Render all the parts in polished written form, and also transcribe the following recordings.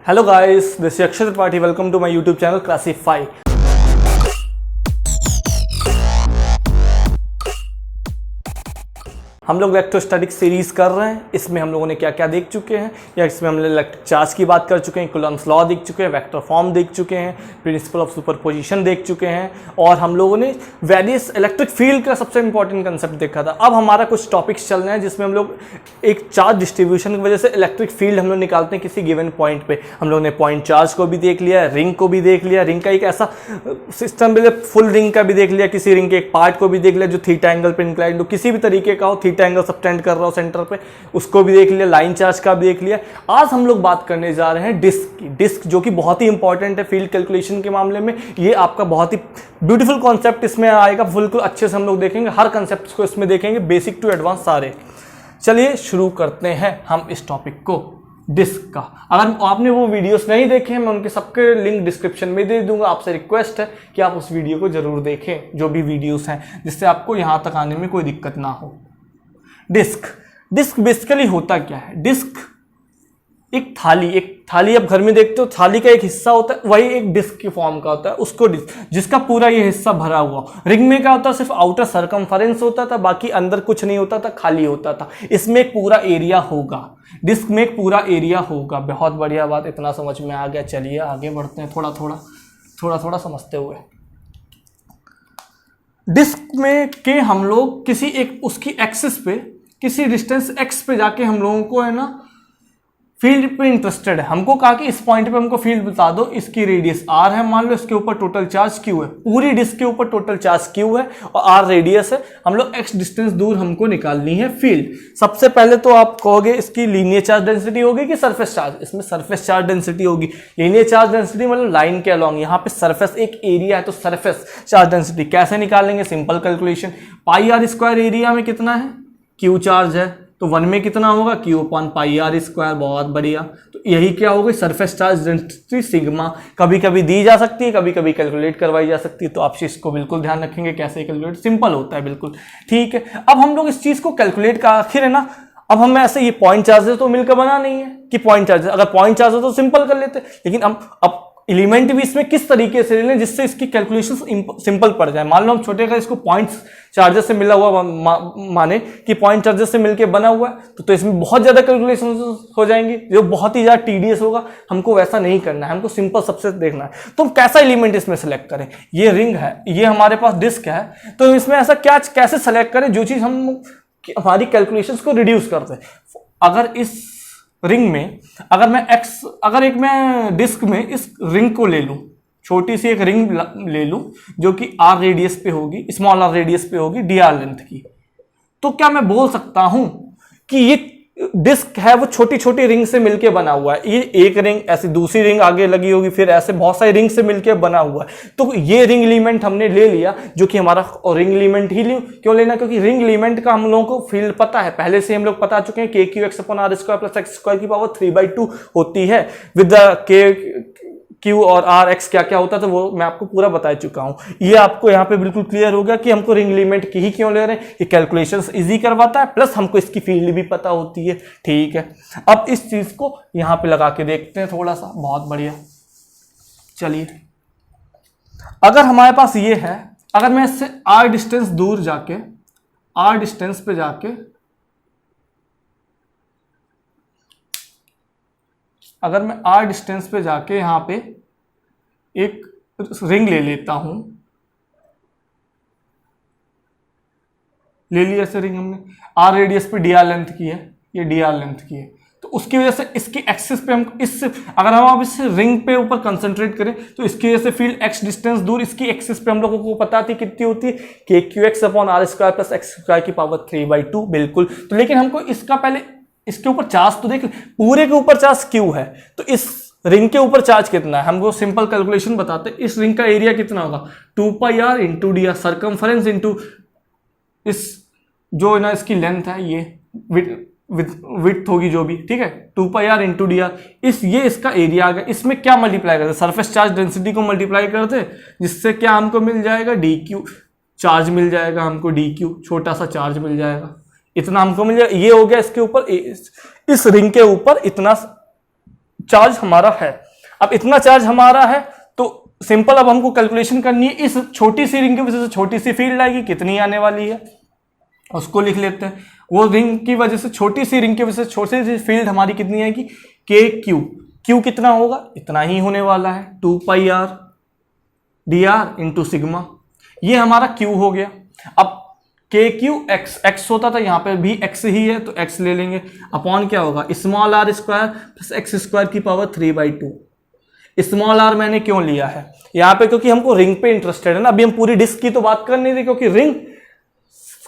Hello guys, this is Akshay Tripathi. Welcome to my YouTube channel Classify. हम लोग electrostatic series कर रहे हैं। इसमें हम लोगों ने क्या क्या देख चुके हैं, या इसमें हमने इलेक्ट्रिक चार्ज की बात कर चुके हैं, कूलम्ब्स लॉ देख चुके हैं, वेक्टर फॉर्म देख चुके हैं, प्रिंसिपल ऑफ सुपरपोजिशन देख चुके हैं, और हम लोगों ने वेरियस इलेक्ट्रिक फील्ड का सबसे इंपॉर्टेंट कंसेप्ट देखा था। अब हमारा कुछ टॉपिक्स चल रहे हैं जिसमें हम लोग एक चार्ज डिस्ट्रीब्यूशन की वजह से इलेक्ट्रिक फील्ड हम लोग निकालते हैं किसी गिवन पॉइंट पे। हम लोग ने पॉइंट चार्ज को भी देख लिया, रिंग को भी देख लिया, रिंग का एक ऐसा सिस्टम भी, फुल रिंग का भी देख लिया, किसी रिंग के एक पार्ट को भी देख लिया जो थीटा एंगल पे इंक्लाइंड हो, किसी भी तरीके का हो, थीटा एंगल सबटेंड कर रहा हो सेंटर पे, उसको भी देख लिया, लाइन चार्ज का भी देख लिया। आज हम लोग बात करने जा रहे हैं डिस्क की। डिस्क जो कि बहुत ही इंपॉर्टेंट है फील्ड कैलकुलेशन के मामले में। ये आपका बहुत ही ब्यूटीफुल कॉन्सेप्ट इसमें आएगा, बिल्कुल अच्छे से हम लोग देखेंगे, हर कॉन्सेप्ट को इसमें देखेंगे, बेसिक टू एडवांस सारे। चलिए शुरू करते हैं हम इस टॉपिक को, डिस्क का। अगर आपने वो वीडियोस नहीं देखे हैं, मैं उनके सबके लिंक डिस्क्रिप्शन में दे दूंगा। आपसे रिक्वेस्ट है कि आप उस वीडियो को जरूर देखें, जो भी वीडियोस हैं, जिससे आपको यहां तक आने में कोई दिक्कत ना हो। डिस्क बेसिकली होता क्या है? डिस्क एक थाली आप घर में देखते हो, थाली का एक हिस्सा होता है, वही एक डिस्क की फॉर्म का होता है, उसको डिस्क, जिसका पूरा ये हिस्सा भरा हुआ। रिंग में क्या होता है? सिर्फ आउटर सर्कमफरेंस होता था, बाकी अंदर कुछ नहीं होता था, खाली होता था। इसमें एक पूरा एरिया होगा, डिस्क में एक पूरा एरिया होगा। बहुत बढ़िया बात, इतना समझ में आ गया। चलिए आगे बढ़ते हैं, थोड़ा थोड़ा समझते हुए। डिस्क में के हम लोग किसी एक उसकी एक्सिस पे, किसी डिस्टेंस x पे जाके हम लोगों को है ना फील्ड पे इंटरेस्टेड है। हमको कहा कि इस पॉइंट पे हमको फील्ड बता दो, इसकी रेडियस r है, मान लो इसके ऊपर टोटल चार्ज q है, पूरी डिस्क के ऊपर टोटल चार्ज q है और r रेडियस है। हम लोग x डिस्टेंस दूर हमको निकालनी है फील्ड। सबसे पहले तो आप कहोगे इसकी लीनियर चार्ज डेंसिटी होगी कि सरफेस चार्ज? इसमें सरफेस चार्ज डेंसिटी होगी। लीनियर चार्ज डेंसिटी मतलब लाइन के अलॉन्ग, यहाँ पे सरफेस एक एरिया है तो सरफेस चार्ज डेंसिटी। कैसे निकालेंगे? Simple calculation. Pi r square area में कितना है? क्यू चार्ज है, तो 1 में कितना होगा? Q upon pi r square. बहुत बढ़िया। तो यही क्या होगा? Surface charge density sigma. कभी कभी दी जा सकती है, कभी कभी कैलकुलेट करवाई जा सकती है, तो आप इसको बिल्कुल ध्यान रखेंगे कैसे कैलकुलेट। सिंपल होता है बिल्कुल, ठीक है। अब हम लोग इस चीज को कैलकुलेट का आखिर है ना, अब हमें ऐसे ये पॉइंट चार्जेस तो मिलकर बना नहीं है कि पॉइंट चार्जेस, अगर पॉइंट चार्जेस तो सिंपल कर लेते, लेकिन अब एलिमेंट भी इसमें किस तरीके से ले लें जिससे इसकी कैलकुलेशन सिंपल पड़ जाए। मान लो हम छोटे का इसको पॉइंट्स चार्जेस से मिला हुआ माने कि पॉइंट चार्जेस से मिलके बना हुआ है, तो इसमें बहुत ज्यादा कैलकुलेशन हो जाएंगी जो बहुत ही ज्यादा टीडियस होगा। हमको वैसा नहीं करना है, हमको सिंपल सबसे देखना है। तो हम कैसा एलिमेंट इसमें सेलेक्ट करें? ये रिंग है, ये हमारे पास डिस्क है, तो इसमें ऐसा क्या कैसे सेलेक्ट करें जो चीज हम हमारी कैलकुलेशन को रिड्यूस कर दे। अगर इस रिंग में अगर मैं डिस्क में इस रिंग को ले लूं, छोटी सी एक रिंग ले लूं जो कि r रेडियस पे होगी, स्मॉल r रेडियस पे होगी, dr लेंथ की, तो क्या मैं बोल सकता हूं कि ये डिस्क है वो छोटी छोटी रिंग से मिलके बना हुआ है? ये एक रिंग, ऐसी दूसरी रिंग आगे लगी होगी, फिर ऐसे बहुत सारी रिंग से मिलके बना हुआ है। तो ये रिंग एलिमेंट हमने ले लिया जो कि हमारा, और रिंग एलिमेंट ही क्यों लेना? क्योंकि रिंग एलिमेंट का हम लोगों को फील्ड पता है, पहले से हम लोग बता चुके हैं, KQ x upon r square plus x square की पावर 3/2 होती है। विद द Q और R X क्या क्या होता है तो वो मैं आपको पूरा बता चुका हूं। ये आपको यहाँ पे बिल्कुल क्लियर हो गया कि हमको रिंग एलिमेंट की ही क्यों ले रहे हैं। ये कैलकुलेशंस इजी करवाता है, प्लस हमको इसकी फील्ड भी पता होती है, ठीक है। अब इस चीज को यहाँ पे लगा के देखते हैं थोड़ा सा। बहुत बढ़िया। चलिए, अगर हमारे पास ये है, अगर मैं इससे R डिस्टेंस दूर जाके, R डिस्टेंस पे जाके अगर मैं R डिस्टेंस पे जाके यहाँ पे एक रिंग ले लेता हूं, ले लिया ऐसे रिंग हमने, R रेडियस पे dr लेंथ की है, ये dr लेंथ की है, तो उसकी वजह से इसकी एक्सिस पे हम अगर हम अब इस रिंग पे ऊपर कंसंट्रेट करें तो इसकी वजह से फील्ड x डिस्टेंस दूर इसकी एक्सिस पे हम लोगों को पता थी कितनी होती है, KQ x upon r square plus x square की पावर 3/2। बिल्कुल। तो लेकिन हमको इसका पहले इसके ऊपर चार्ज तो देख, पूरे के ऊपर चार्ज Q है, तो इस रिंग के ऊपर चार्ज कितना है हमको सिंपल कैलकुलेशन बताते हैं। इस रिंग का एरिया कितना होगा? 2πr into D R, circumference into इस जो ना इसकी लेंथ है, ये विड्थ होगी जो भी, ठीक है, 2πr इंटू डी आर। ये इसका एरिया आ गया। इसमें क्या मल्टीप्लाई करते? सरफेस चार्ज डेंसिटी को मल्टीप्लाई करते, जिससे क्या हमको मिल जाएगा? dq चार्ज मिल जाएगा हमको, dq छोटा सा चार्ज मिल जाएगा, इतना हमको मिल जाएगा। ये हो गया इसके ऊपर, इस रिंग के ऊपर इतना चार्ज हमारा है। अब इतना चार्ज हमारा है तो सिंपल अब हमको कैलकुलेशन करनी है, इस छोटी सी रिंग की वजह से छोटी सी फील्ड आएगी, कितनी आने वाली है उसको लिख लेते हैं। वो रिंग की वजह से, छोटी सी रिंग की वजह से छोटी सी फील्ड हमारी कितनी आएगी, के क्यू। क्यू कितना होगा, इतना ही होने वाला है, 2 pi r d r into sigma. ये हमारा क्यू हो गया। अब के क्यू एक्स, एक्स होता था, यहाँ पे भी एक्स ही है तो एक्स ले लेंगे, अपॉन क्या होगा, small r square plus x square की पावर 3/2। स्मॉल आर मैंने क्यों लिया है यहाँ पे, क्योंकि हमको रिंग पे इंटरेस्टेड है ना। अभी हम पूरी डिस्क की तो बात कर नहीं रहे, क्योंकि रिंग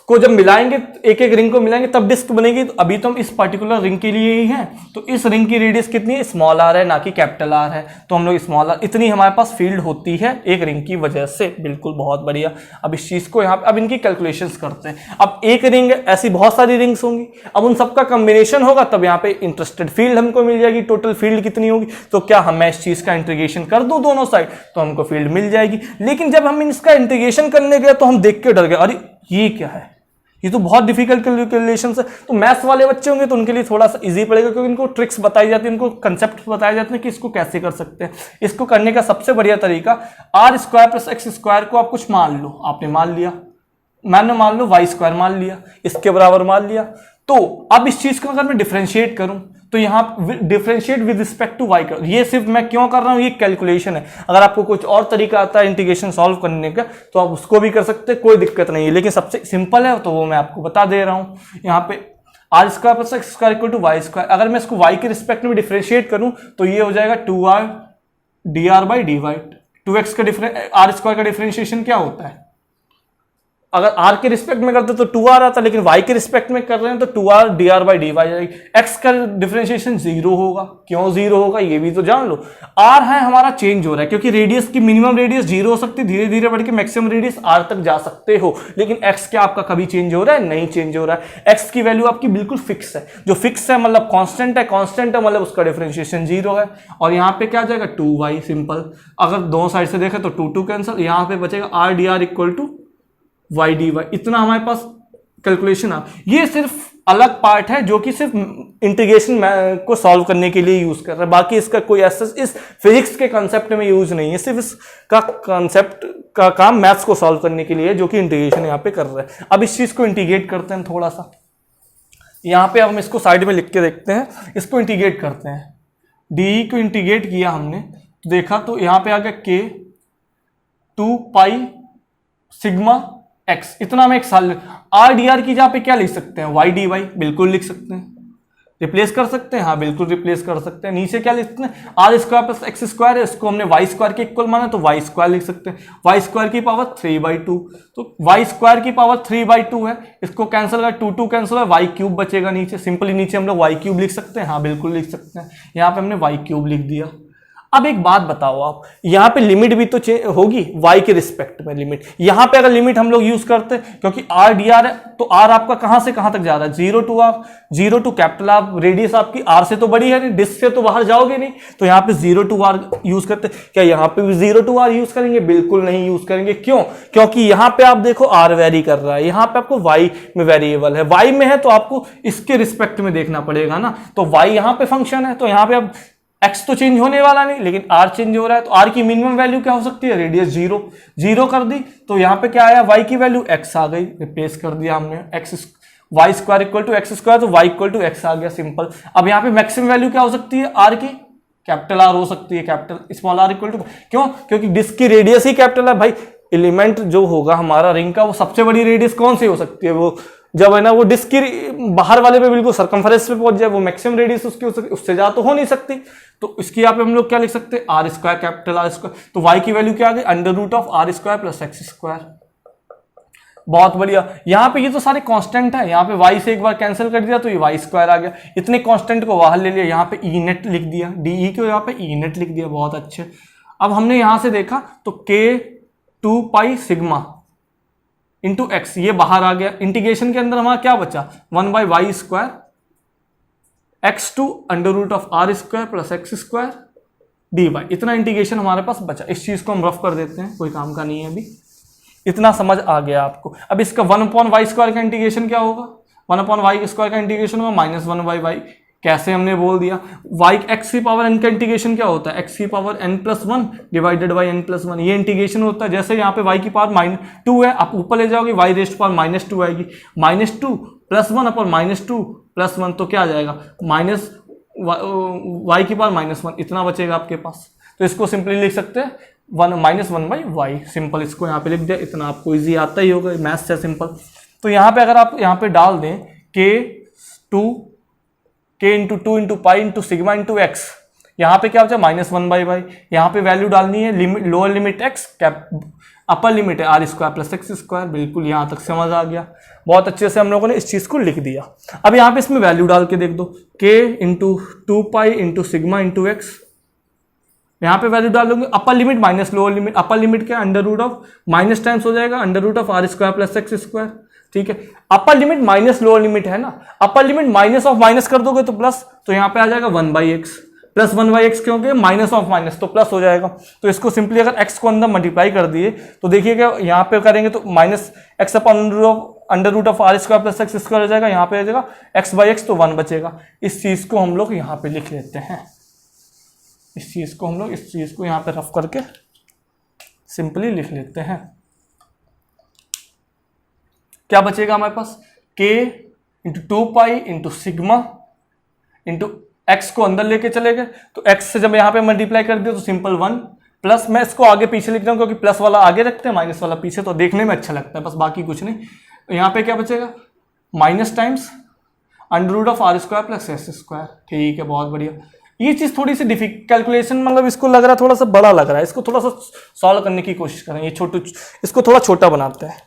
को जब मिलाएंगे, एक एक रिंग को मिलाएंगे तब डिस्क बनेगी। तो अभी तो हम इस पर्टिकुलर रिंग के लिए ही हैं, तो इस रिंग की रेडियस कितनी है, स्मॉल आर है, ना कि कैपिटल आर है। तो हम लोग स्मॉल आर, इतनी हमारे पास फील्ड होती है एक रिंग की वजह से। बिल्कुल, बहुत बढ़िया। अब इस चीज को यहाँ पे, अब इनकी कैलकुलेशंस करते हैं। अब एक रिंग, ऐसी बहुत सारी रिंग्स होंगी, अब उन सबका कॉम्बिनेशन होगा, तब यहाँ पे इंटरेस्टेड फील्ड हमको मिल जाएगी। टोटल फील्ड कितनी होगी, तो क्या मैं इस चीज का इंटीग्रेशन कर दूं दोनों साइड, तो हमको फील्ड मिल जाएगी। लेकिन जब हम इसका इंटीग्रेशन करने गए तो हम देख के डर गए, अरे ये क्या है, ये तो बहुत डिफिकल्ट कैलकुलेशन है। तो मैथ्स वाले बच्चे होंगे तो उनके लिए थोड़ा सा इजी पड़ेगा, क्योंकि इनको ट्रिक्स बताई जाती है, इनको कंसेप्ट बताए जाते हैं कि इसको कैसे कर सकते हैं। इसको करने का सबसे बढ़िया तरीका, r square plus x square को आप कुछ मान लो, आपने मान लिया, मैंने मान लो वाई स्क्वायर मान लिया, इसके बराबर मान लिया। तो अब इस चीज को अगर मैं डिफरेंशिएट करूं, तो यहां differentiate with respect to y कर, ये सिर्फ मैं क्यों कर रहा हूं, ये कैलकुलेशन है। अगर आपको कुछ और तरीका आता है इंटीग्रेशन सॉल्व करने का तो आप उसको भी कर सकते हैं, कोई दिक्कत नहीं है, लेकिन सबसे सिंपल है तो वो मैं आपको बता दे रहा हूं। यहाँ पे r square plus x square equal to y square, अगर मैं इसको वाई के रिस्पेक्ट में डिफरेंशिएट करूं तो ये हो जाएगा 2r dr/dy। 2x का डिफरेंस, आर स्क्वायर का डिफरेंशिएशन क्या होता है, अगर r के रिस्पेक्ट में करते तो 2r आता, लेकिन y के रिस्पेक्ट में कर रहे हैं तो 2r dr/dy जाएगी। x का डिफरेंशिएशन 0 होगा, क्यों 0 होगा ये भी तो जान लो। r है हमारा चेंज हो रहा है, क्योंकि रेडियस की मिनिमम रेडियस 0 हो सकती है, धीरे धीरे बढ़ के मैक्सिमम रेडियस r तक जा सकते हो। लेकिन x क्या आपका कभी चेंज हो रहा है, नहीं चेंज हो रहा है। x की वैल्यू आपकी बिल्कुल फिक्स है, जो फिक्स है मतलब कांस्टेंट है, कांस्टेंट है मतलब उसका डिफरेंशिएशन 0 है। और यहाँ पे क्या आ जाएगा 2y सिंपल, अगर दोनों साइड से देखें तो 2 कैंसिल, यहाँ पे बचेगा r dr equal to y d y. इतना हमारे पास कैलकुलेशन है। ये सिर्फ अलग पार्ट है जो कि सिर्फ इंटीग्रेशन को सॉल्व करने के लिए यूज कर रहा है, बाकी इसका कोई ऐसा इस फिजिक्स के कंसेप्ट में यूज नहीं है। सिर्फ इसका कंसेप्ट का काम मैथ्स को सॉल्व करने के लिए, जो कि इंटीग्रेशन यहाँ पे कर रहा है। अब इस चीज को इंटीग्रेट करते हैं थोड़ा सा, यहाँ पे अब हम इसको साइड में लिख के देखते हैं, इसको इंटीग्रेट करते हैं। डी को इंटीग्रेट किया हमने, तो देखा तो यहाँ पे आ गया के 2 पाई सिग्मा एक्स, इतना में एक साल। आर डी आर की जगह पे क्या लिख सकते हैं, वाई डी वाई, बिल्कुल लिख सकते हैं। रिप्लेस कर सकते हैं, हाँ बिल्कुल रिप्लेस कर सकते हैं। नीचे क्या लिखते हैं, r square plus x square है, इसको हमने वाई स्क्वायर के इक्वल माना तो वाई स्क्वायर लिख सकते हैं। वाई स्क्वायर की पावर 3/2, तो वाई स्क्वायर की पावर 3/2 है, इसको कैंसिल कर 2 कैंसिल है, वाई क्यूब बचेगा नीचे। सिंपली नीचे हम लोग वाई क्यूब लिख सकते हैं, हाँ बिल्कुल लिख सकते हैं। यहाँ पे हमने वाई क्यूब लिख दिया। अब एक बात बताओ आप, यहाँ पे लिमिट भी तो होगी y के रिस्पेक्ट में लिमिट। यहाँ पे अगर लिमिट हम लोग यूज करते हैं, क्योंकि r dr है, तो r आपका कहां से कहां तक जा रहा है, 0 to r, 0 to capital r। Radius आपकी r से तो बड़ी है नहीं, डिस्क से तो बाहर जाओगे नहीं, तो यहाँ पे 0 टू r यूज करते। क्या यहाँ पे भी 0 टू r यूज करेंगे, बिल्कुल नहीं यूज करेंगे। क्यों, क्योंकि यहाँ पे आप देखो r वेरी कर रहा है, यहाँ पे आपको y में वेरिएबल है, y में है तो आपको इसके रिस्पेक्ट में देखना पड़ेगा ना। तो y यहाँ पे फंक्शन है, तो यहाँ पे अब x तो चेंज होने वाला नहीं, लेकिन r चेंज हो रहा है। तो r की मिनिमम वैल्यू क्या हो सकती है, रेडियस 0 कर दी, तो यहाँ पे क्या आया, y की वैल्यू x आ गई, रिप्लेस कर दिया हमने। x y square equal to x square, तो y इक्वल टू x आ गया, सिंपल। अब यहाँ पे मैक्सिमम वैल्यू क्या हो सकती है, r की, कैपिटल R हो सकती है, capital small r equal to, क्यों, क्योंकि डिस्क की रेडियस ही कैपिटल है भाई। एलिमेंट जो होगा हमारा रिंग का, वो सबसे बड़ी रेडियस कौन सी हो सकती है, वो जब है ना वो डिस्क की बाहर वाले पे बिल्कुल सर्कमफेरेंस पे पहुंच जाए, वो मैक्सिमम रेडियस उसकी हो सकती, उससे ज्यादा तो हो नहीं सकती। तो इसकी यहाँ पे हम लोग क्या लिख सकते हैं, r square capital R square. तो y की वैल्यू क्या आ गई, under root of r square plus x square. बहुत बढ़िया। यहाँ पे ये तो सारे कांस्टेंट है, यहाँ पे y से एक बार कैंसिल कर दिया तो ये y स्क्वायर आ गया। इतने कांस्टेंट को बाहर ले लिया, यहाँ पे ई नेट लिख दिया, डी को यहाँ पे ई नेट लिख दिया, बहुत अच्छे। अब हमने यहाँ से देखा तो k 2 pi sigma into x, ये बाहर आ गया। इंटीग्रेशन के अंदर हमारा क्या बचा, 1/y square x to under root of r square plus x square dy। इतना इंटीग्रेशन हमारे पास बचा। इस चीज को हम रफ कर देते हैं, कोई काम का नहीं है अभी। इतना समझ आ गया आपको। अब इसका 1/y स्क्वायर का इंटीग्रेशन क्या होगा, 1/y स्क्वायर का इंटीग्रेशन होगा -1/y कैसे हमने बोल दिया, y एक्स की पावर n का इंटीग्रेशन क्या होता है, एक्स की power n+1 divided by n+1, ये इंटीग्रेशन होता है। जैसे यहाँ पे y की पावर -2 है, आप ऊपर ले जाओगे y रेस्ट पावर -2 आएगी, -2 +1 अपन -2 +1 तो क्या आ जाएगा, माइनस y की पावर -1, इतना बचेगा आपके पास। तो इसको सिंपली लिख सकते हैं -1/y, सिंपल इसको यहाँ पे लिख दिया। इतना आपको इजी आता ही होगा, मैथ्स है सिंपल। तो यहाँ पे अगर आप यहाँ पे डाल दें k into 2 into pi into sigma into x, यहाँ पे क्या बचा -1/y, यहाँ पे वैल्यू डालनी है, limit lower limit x, cap upper limit है r² + x²। बिल्कुल यहाँ तक समझ आ गया, बहुत अच्छे से हम लोगों ने इस चीज को लिख दिया। अब यहाँ पे इसमें वैल्यू डाल के देख दो, k into 2 into sigma into x, यहाँ पे वैल्यू डाल दोगे, upper limit minus lower limit, upper limit क्या √ माइनस टाइम्स हो जाएगा √r² + x², ठीक है। Upper limit minus lower limit है ना, upper limit minus of minus कर दोगे तो प्लस, तो यहाँ पे आ जाएगा 1/x, प्लस 1/x क्योंकि माइनस ऑफ माइनस तो प्लस हो जाएगा। तो इसको सिंपली अगर x को अंदर मल्टीप्लाई कर दिए तो देखिएगा यहाँ पे करेंगे तो -x/√r² + x² हो जाएगा, यहाँ पे आ जाएगा x/x तो 1 बचेगा। इस चीज को हम लोग यहाँ पे लिख लेते हैं, इस चीज को यहाँ पे रफ करके सिंपली लिख लेते हैं। क्या बचेगा हमारे पास, k into 2 into sigma into x को अंदर लेके चले गए, तो x से जब यहाँ पे मल्टीप्लाई कर दिया तो सिंपल 1, प्लस मैं इसको आगे पीछे लिख रहा हूँ क्योंकि प्लस वाला आगे रखते हैं माइनस वाला पीछे, तो देखने में अच्छा लगता है, बस बाकी कुछ नहीं। यहाँ पे क्या बचेगा, माइनस टाइम्स √r² + s², ठीक है, बहुत बढ़िया। ये चीज थोड़ी सी डिफिकल्ट कैलकुलेशन, मतलब इसको लग रहा है थोड़ा सा बड़ा लग रहा है, इसको थोड़ा सा सॉल्व करने की कोशिश करें। ये इसको थोड़ा छोटा बनाते हैं।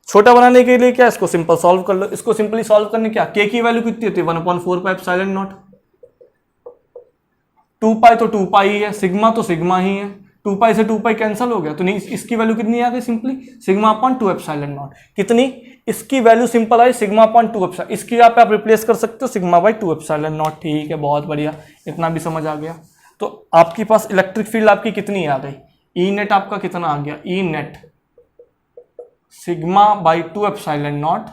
छोटा बनाने के लिए क्या, इसको सिंपल सॉल्व कर लो। इसको सिंपली सॉल्व करने क्या, k की वैल्यू कितनी होती है 1/4πε0, 2π तो 2π ही है, सिग्मा तो सिग्मा ही है, 2π से 2π कैंसिल हो गया, तो नहीं इसकी वैल्यू कितनी आ गई, सिंपली σ/2ε0। कितनी, इसकी वैल्यू सिंपल आई σ/2ε, इसकी आप रिप्लेस कर सकते हो σ/2ε0, ठीक है, बहुत बढ़िया, इतना भी समझ आ गया। तो आपके पास इलेक्ट्रिक फील्ड आपकी कितनी आ गई, ई नेट आपका कितना आ गया, ई नेट σ/2ε0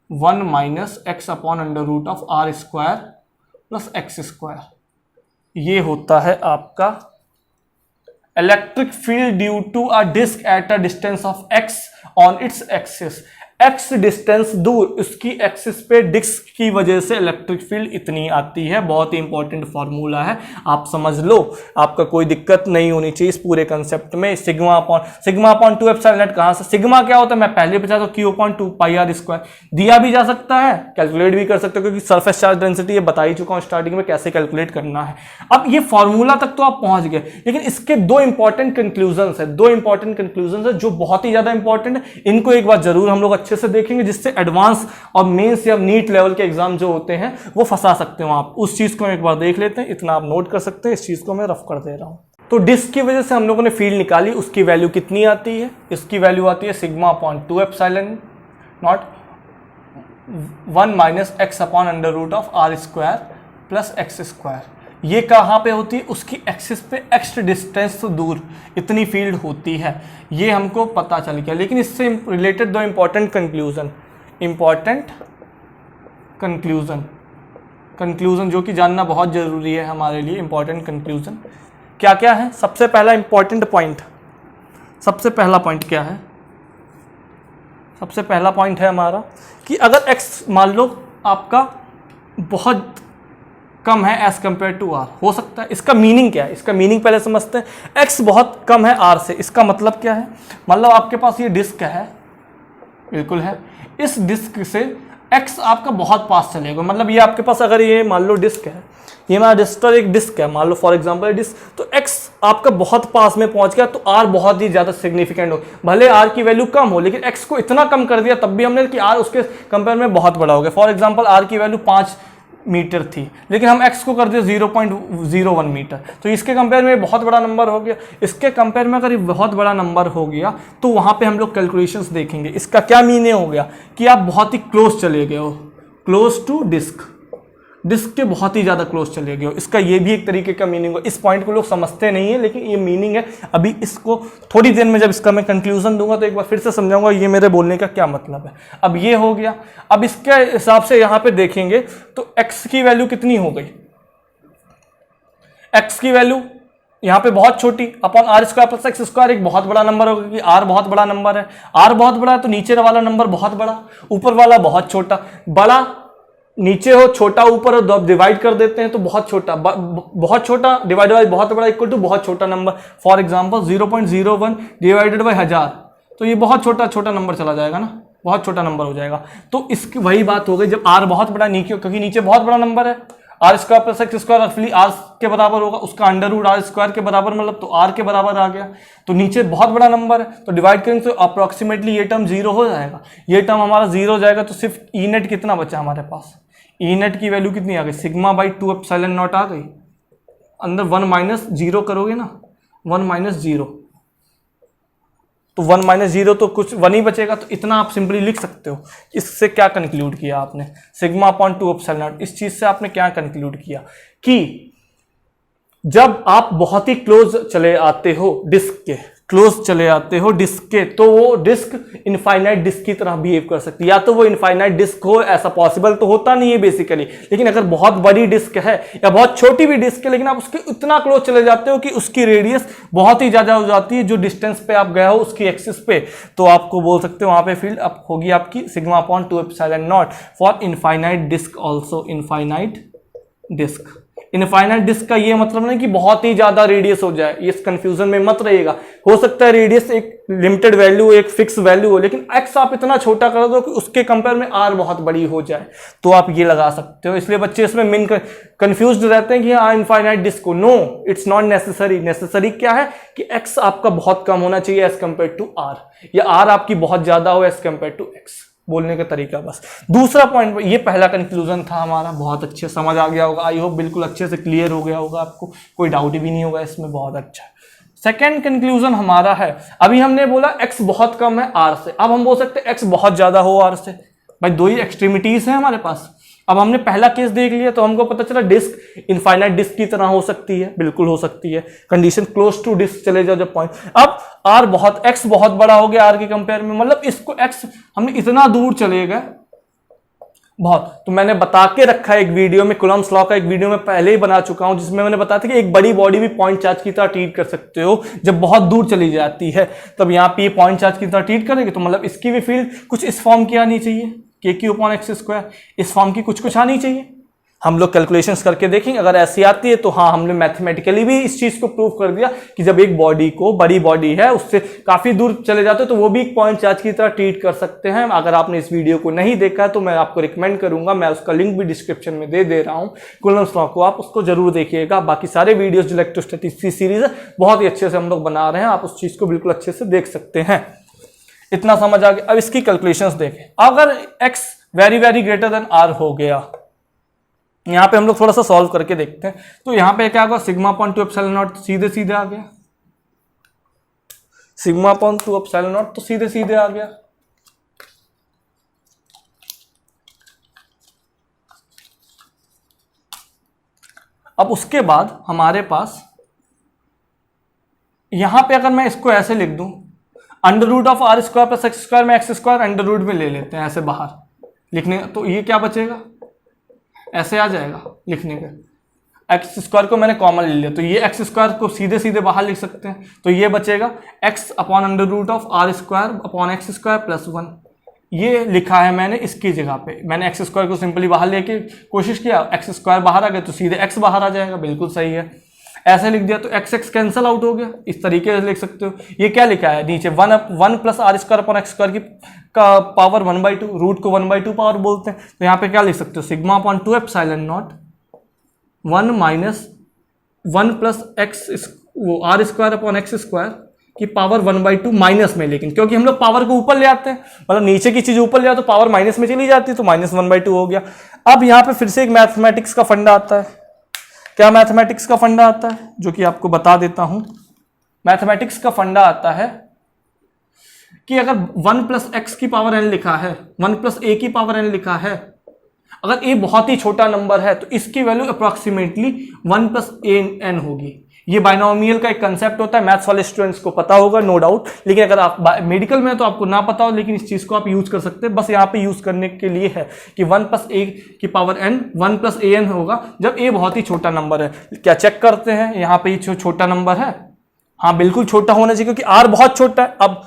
1 - x/√r² + x², ये होता है आपका electric field due to a disc at a distance of x on its axis. x distance दूर, उसकी एक्सिस पे डिस्क की वजह से इलेक्ट्रिक फील्ड इतनी आती है। बहुत ही इंपॉर्टेंट फॉर्मूला है, आप समझ लो, आपका कोई दिक्कत नहीं होनी चाहिए इस पूरे कंसेप्ट में। σ/2ε0 कहां से, सिग्मा क्या होता है मैं पहले बता दूं, q/2πr², दिया भी जा सकता है, कैलकुलेट भी कर सकते हो, क्योंकि सरफेस चार्ज डेंसिटी ये बता ही चुका हूं स्टार्टिंग में कैसे कैलकुलेट करना है। अब ये फॉर्मूला तक तो आप पहुंच गए, लेकिन इसके दो इंपॉर्टेंट कंक्लूजन है जो बहुत ही ज्यादा इंपॉर्टेंट है। इनको एक बार जरूर हम लोग अच्छे से देखेंगे, जिससे एडवांस और मेंस या नीट लेवल के एग्जाम जो होते हैं वो फंसा सकते हो आप। उस चीज को एक बार देख लेते हैं, इतना आप नोट कर सकते हैं, इस चीज को मैं रफ कर दे रहा हूं। तो डिस्क की वजह से हम लोगों ने फील्ड निकाली, उसकी वैल्यू कितनी आती है, इसकी वैल्यू आती है σ/2ε0 1 - x/√r² + x²। ये कहाँ पे होती है, उसकी एक्सिस पे एक्स डिस्टेंस तो दूर इतनी फील्ड होती है, ये हमको पता चल गया। लेकिन इससे रिलेटेड दो इंपॉर्टेंट कंक्लूजन जो कि जानना बहुत जरूरी है हमारे लिए। इंपॉर्टेंट कंक्लूजन क्या क्या है, सबसे पहला इंपॉर्टेंट पॉइंट, सबसे पहला पॉइंट क्या है, सबसे पहला पॉइंट है हमारा कि अगर x मान लो आपका बहुत कम है एज कंपेयर टू r, हो सकता है, इसका मीनिंग क्या है, इसका मीनिंग पहले समझते हैं। x बहुत कम है r से, इसका मतलब क्या है, मतलब आपके पास ये डिस्क है, बिल्कुल है, इस डिस्क से x आपका बहुत पास चलेगा। मतलब ये आपके पास अगर ये मान लो डिस्क है, ये हमारा रजिस्टर एक डिस्क है, मान लो फॉर एग्जांपल डिस्क, तो x आपका बहुत पास में पहुंच गया, तो r बहुत ही ज्यादा सिग्निफिकेंट हो। भले r की वैल्यू कम हो, लेकिन x को इतना कम कर दिया तब भी हमने कि r उसके कंपेयर में बहुत बड़ा हो गया। फॉर एग्जांपल r की वैल्यू 5 मीटर थी, लेकिन हम x को कर दिए 0.01 मीटर, तो इसके कंपेयर में बहुत बड़ा नंबर हो गया। इसके कंपेयर में अगर ये बहुत बड़ा नंबर हो गया तो वहां पे हम लोग कैलकुलेशंस देखेंगे। इसका क्या मीनिंग हो गया कि आप बहुत ही क्लोज चले गए हो, क्लोज टू डिस्क, डिस्क के बहुत ही ज़्यादा क्लोज चले गए हो। इसका ये भी एक तरीके का मीनिंग हो। इस पॉइंट को लोग समझते नहीं है, लेकिन ये मीनिंग है। अभी इसको थोड़ी देर में जब इसका मैं कंक्लूजन दूंगा तो एक बार फिर से समझाऊंगा ये मेरे बोलने का क्या मतलब है। अब ये हो गया। अब इसके हिसाब से यहाँ पे देखेंगे तो x की वैल्यू कितनी हो गई, x की वैल्यू यहाँ पे बहुत छोटी upon r square plus x square, एक बहुत बड़ा नंबर होगा कि आर बहुत बड़ा नंबर है। आर बहुत बड़ा है तो नीचे वाला नंबर बहुत बड़ा, ऊपर वाला बहुत छोटा। बड़ा नीचे हो, छोटा ऊपर हो, डिवाइड कर देते हैं तो बहुत छोटा, बहुत छोटा डिवाइड बाय बहुत बड़ा इक्वल टू बहुत छोटा number. For example 0.01 divided by 1000, तो ये बहुत छोटा छोटा नंबर चला जाएगा ना, बहुत छोटा नंबर हो जाएगा। तो इसकी वही बात हो गई, जब आर बहुत बड़ा नीचे, क्योंकि नीचे बहुत बड़ा नंबर है, r square plus x square रफली आर के बराबर होगा, उसका अंडर रूट आर स्क्वायर के बराबर मतलब तो आर के बराबर आ गया। तो नीचे बहुत बड़ा नंबर है तो डिवाइड करेंगे तो अप्रोक्सीमेटली ये टर्म 0 हो जाएगा, ये टर्म हमारा 0 हो जाएगा। तो सिर्फ ई नेट कितना बचा हमारे पास, ई नेट की वैल्यू कितनी आ गई, सिग्मा बाई 2 एप्सिलॉन नॉट आ गई। अंदर 1 माइनस 0 करोगे ना, 1 माइनस 0, तो 1 माइनस 0 तो कुछ 1 ही बचेगा। तो इतना आप सिंपली लिख सकते हो। इससे क्या कंक्लूड किया आपने, सिग्मा अपॉन 2 एप्सिलॉन नॉट, इस चीज से आपने क्या कंक्लूड किया कि जब आप बहुत ही क्लोज चले आते हो डिस्क के, क्लोज चले आते हो डिस्क के, तो वो डिस्क इनफाइनाइट डिस्क की तरह बिहेव कर सकती है। या तो वो इनफाइनाइट डिस्क हो, ऐसा पॉसिबल तो होता नहीं है बेसिकली, लेकिन अगर बहुत बड़ी डिस्क है या बहुत छोटी भी डिस्क है, लेकिन आप उसके इतना क्लोज चले जाते हो कि उसकी रेडियस बहुत ही ज्यादा हो जाती है जो डिस्टेंस पे आप गए हो उसकी एक्सिस पे, तो आपको बोल सकते हो वहां पे फील्ड अब होगी आपकी sigma upon 2 epsilon not for infinite disc also. Infinite disc, infinite disc का ये मतलब नहीं कि बहुत ही ज्यादा रेडियस हो जाए, इस कंफ्यूजन में मत रहिएगा। हो सकता है रेडियस एक लिमिटेड वैल्यू, एक फिक्स वैल्यू हो, लेकिन एक्स आप इतना छोटा कर दो कि उसके कंपेयर में आर बहुत बड़ी हो जाए, तो आप ये लगा सकते हो। इसलिए बच्चे इसमें मेन कंफ्यूज रहते हैं कि हाँ इनफाइनाइट डिस्क को, no it's not necessary. Necessary क्या है कि एक्स आपका बहुत कम होना चाहिए एज कंपेयर टू आर, या आर आपकी बहुत ज्यादा हो एज कंपेयर टू एक्स, बोलने का तरीका बस। दूसरा पॉइंट, ये पहला कंक्लूजन था हमारा, बहुत अच्छे समझ आ गया होगा, आई होप बिल्कुल अच्छे से क्लियर हो गया होगा, आपको कोई डाउट भी नहीं होगा इसमें, बहुत अच्छा। सेकेंड कंक्लूजन हमारा है, अभी हमने बोला x बहुत कम है r से, अब हम बोल सकते हैं x बहुत ज्यादा हो r से। भाई दो ही एक्सट्रीमिटीज है हमारे पास। अब हमने पहला केस देख लिया तो हमको पता चला डिस्क इनफाइनाइट डिस्क की तरह हो सकती है, बिल्कुल हो सकती है, कंडीशन क्लोज टू डिस्क चले जाओ जब पॉइंट। अब r बहुत, x बहुत बड़ा हो गया r के कंपेयर में, मतलब इसको x हमने इतना दूर चले गए बहुत। तो मैंने बता के रखा है एक वीडियो में, कूलम्ब्स लॉ का एक वीडियो में पहले ही बना चुका हूं, जिसमें मैंने बताया था कि एक बड़ी बॉडी भी पॉइंट चार्ज की तरह ट्रीट कर सकते हो जब बहुत दूर चली जाती है, तब यहाँ पे पॉइंट चार्ज की तरह ट्रीट करेंगे तो मतलब इसकी भी फील्ड कुछ इस फॉर्म की आनी चाहिए, के क्यू अपॉन एक्स स्क्वायर, इस फॉर्म की कुछ आनी चाहिए। हम लोग कैलकुलेशंस करके देखेंगे, अगर ऐसी आती है तो हाँ हमने मैथमेटिकली भी इस चीज को प्रूव कर दिया कि जब एक बॉडी को, बड़ी बॉडी है उससे काफी दूर चले जाते हो तो वो भी एक पॉइंट चार्ज की तरह ट्रीट कर सकते हैं। अगर आपने इस वीडियो को नहीं देखा तो मैं आपको रिकमेंड करूंगा, मैं उसका लिंक भी डिस्क्रिप्शन में दे रहा हूं, कूलम्ब्स लॉ को आप उसको जरूर देखिएगा। बाकी सारे वीडियोज जो इलेक्ट्रोस्टैटिक्स सीरीज है बहुत ही अच्छे से हम लोग बना रहे हैं, आप उस चीज को बिल्कुल अच्छे से देख सकते हैं। इतना समझ आ गया। अब इसकी कैलकुलेशंस देखें, अगर x very very greater than r हो गया, यहां पे हम लोग थोड़ा सा सॉल्व करके देखते हैं। तो यहां पे क्या होगा, सिग्मा अपॉन 2 एप्सिलॉन नॉट सीधे सीधे आ गया, सिग्मा अपॉन 2 एप्सिलॉन नॉट तो सीधे सीधे आ गया। अब उसके बाद हमारे पास यहां पे अगर मैं इसको ऐसे लिख दूं, under root of r square plus x square में एक्स स्क्वायर अंडर रूट में ले लेते हैं ऐसे बाहर लिखने, तो ये क्या बचेगा, ऐसे आ जाएगा लिखने का। एक्स स्क्वायर को मैंने कॉमन ले लिया तो ये एक्स स्क्वायर को सीधे सीधे बाहर लिख सकते हैं, तो ये बचेगा x upon under root of r square upon x square plus 1। ये लिखा है मैंने इसकी जगह पे, मैंने एक्स स्क्वायर को सिंपली बाहर लेके कोशिश किया, एक्स स्क्वायर बाहर आ गया तो सीधे एक्स बाहर आ जाएगा, बिल्कुल सही है। ऐसे लिख दिया तो एक्स एक्स कैंसल आउट हो गया, इस तरीके से लिख सकते हो। ये क्या लिखा है नीचे, 1 plus r square upon x square की का पावर 1/2, रूट को 1/2 पावर बोलते हैं, तो यहाँ पे क्या लिख सकते हो, sigma upon 2 epsilon not 1 minus 1 plus x वो r square upon x square की पावर 1/2 माइनस में, लेकिन क्योंकि हम लोग पावर को ऊपर ले आते हैं, मतलब नीचे की चीज ऊपर ले आते तो पावर माइनस में चली जाती है, तो माइनस 1/2 हो गया। अब यहाँ पे फिर से एक मैथमेटिक्स का फंडा आता है। क्या मैथमेटिक्स का फंडा आता है, जो कि आपको बता देता हूं। मैथमेटिक्स का फंडा आता है कि अगर 1 प्लस एक्स की पावर n लिखा है, 1 प्लस ए की पावर n लिखा है, अगर a बहुत ही छोटा नंबर है तो इसकी वैल्यू अप्रॉक्सीमेटली 1 प्लस an होगी। ये बाइनोमियल का एक कंसेप्ट होता है, मैथ्स वाले स्टूडेंट्स को पता होगा नो डाउट, लेकिन अगर आप मेडिकल में तो आपको ना पता हो, लेकिन इस चीज को आप यूज कर सकते हैं। बस यहाँ पे यूज करने के लिए है कि 1 प्लस a की पावर n 1 प्लस an होगा जब a बहुत ही छोटा नंबर है। क्या चेक करते हैं, यहाँ पे ये छोटा नंबर है, हाँ बिल्कुल छोटा होना चाहिए क्योंकि r बहुत छोटा है। अब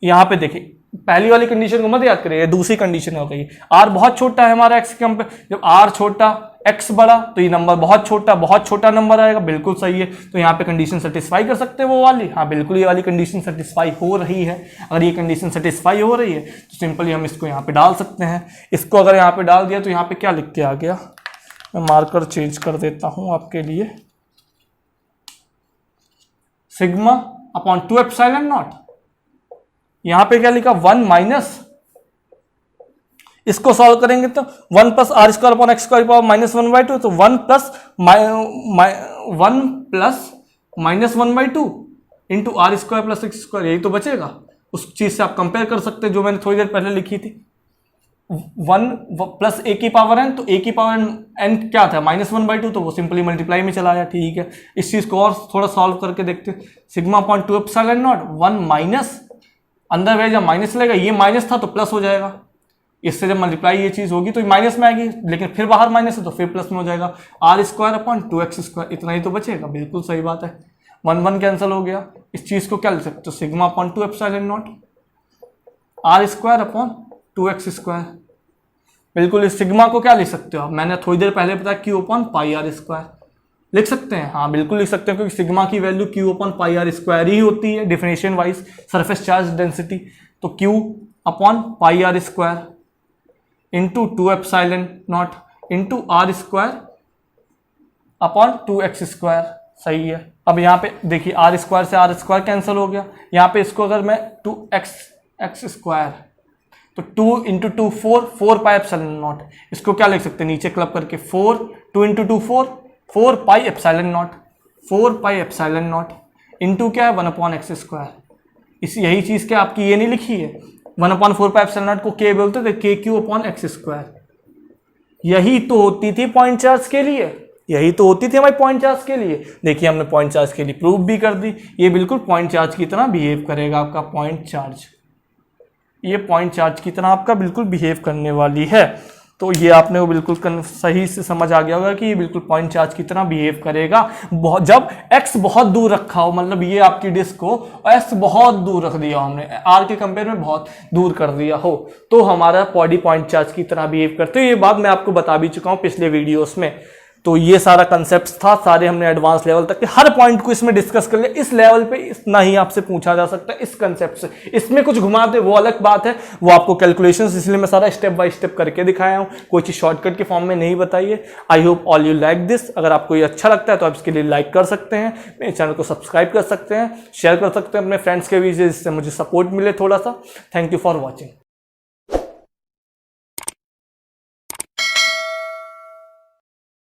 यहाँ पे देखिए, पहली वाली कंडीशन को मत याद करिए, दूसरी कंडीशन हो गई, r बहुत छोटा है हमारा x के कंपेयर, जब r छोटा x बड़ा तो ये नंबर बहुत छोटा नंबर आएगा, बिल्कुल सही है। तो यहाँ पे कंडीशन सेटिस्फाई कर सकते हैं वो वाली, हाँ बिल्कुल ये वाली कंडीशन सेटिस्फाई हो रही है। अगर ये कंडीशन सेटिस्फाई हो रही है तो सिंपली हम इसको यहाँ पे डाल सकते हैं। इसको अगर यहाँ पे डाल दिया तो यहाँ पे क्या लिख के आ गया, मैं मार्कर चेंज कर देता हूँ आपके लिए, सिग्मा अपॉन 2 एप्सिलॉन नॉट। यहां पे क्या लिखा, 1 माइनस, इसको सॉल्व करेंगे तो 1 plus r square upon x square power minus 1/2, तो 1 plus minus 1/2 into r square plus x square, यही तो बचेगा। उस चीज से आप कंपेयर कर सकते हैं जो मैंने थोड़ी देर पहले लिखी थी, 1 प्लस ए की पावर एन, तो ए की पावर एन क्या था, माइनस 1/2, तो वो सिंपली मल्टीप्लाई में चला आया। ठीक है, इस चीज को और थोड़ा सॉल्व करके देखते हैं। Sigma upon 2 epsilon not, 1 minus, अंदर में जब माइनस लेगा, ये माइनस था तो प्लस हो जाएगा, इससे जब मल्टीप्लाई ये चीज होगी तो माइनस में आएगी, लेकिन फिर बाहर माइनस है तो फिर प्लस में हो जाएगा। Are square upon 2x square, इतना ही तो बचेगा, बिल्कुल सही बात है। 1 कैंसिल हो गया। इस चीज को क्या लिख सकते हो, sigma upon 2 epsilon not r square upon 2x square. बिल्कुल इस सिग्मा को क्या लिख सकते हो आप, मैंने थोड़ी देर पहले बताया Q upon pi r square लिख सकते हैं, हाँ बिल्कुल लिख सकते हैं, क्योंकि सिग्मा की value q upon pi r square ही होती है definition wise, surface charge density. तो q upon pi r square into 2 epsilon not into r square upon 2x square, सही है। अब यहाँ पे देखिए आर स्क्वायर से आर स्क्वायर कैंसिल हो गया, यहाँ पे इसको अगर मैं 2x स्क्वायर, तो 2 इंटू 2 4 पाई एप्सिलॉन नॉट, इसको क्या लिख सकते हैं नीचे क्लब करके, 2 into 2 4 pi epsilon not, 4 pi epsilon not into क्या है 1 अपॉन एक्स स्क्वायर। इस यही चीज क्या आपकी ये नहीं लिखी है, 1 अपॉन 4 पाई एप्सिलॉन नॉट को के बोलते थे, के क्यू अपॉन एक्स स्क्वायर। यही तो होती थी पॉइंट चार्ज के लिए, यही तो होती थी हमारी पॉइंट चार्ज के लिए। देखिए हमने पॉइंट चार्ज के लिए प्रूव भी कर दी, ये बिल्कुल पॉइंट चार्ज की तरह बिहेव करेगा आपका पॉइंट चार्ज, ये पॉइंट चार्ज की तरह आपका बिल्कुल बिहेव करने वाली है। तो ये आपने वो बिल्कुल सही से समझ आ गया होगा कि ये बिल्कुल पॉइंट चार्ज की तरह बिहेव करेगा। जब x बहुत दूर रखा हो, मतलब ये आपकी डिस्क को x बहुत दूर रख दिया हमने, r के कंपेयर में बहुत दूर कर दिया हो, तो हमारा बॉडी पॉइंट चार्ज की तरह बिहेव करते हो। ये बात मैं आपको बता भी चुका हूँ पिछले वीडियोस में। तो ये सारा कंसेप्ट था, सारे हमने एडवांस लेवल तक के हर पॉइंट को इसमें डिस्कस कर लिया। इस लेवल पे इतना ही आपसे पूछा जा सकता है इस कंसेप्ट से, इसमें कुछ घुमा दे वो अलग बात है, वो आपको कैलकुलेशंस, इसलिए मैं सारा स्टेप बाय स्टेप करके दिखाया हूँ, कोई चीज शॉर्टकट के फॉर्म में नहीं बताई है। I hope all you like this. अगर आपको ये अच्छा लगता है तो आप इसके लिए लाइक कर सकते हैं, मेरे चैनल को सब्सक्राइब कर सकते हैं, शेयर कर सकते हैं अपने फ्रेंड्स के बीच, जिससे मुझे सपोर्ट मिले थोड़ा सा। Thank you for watching.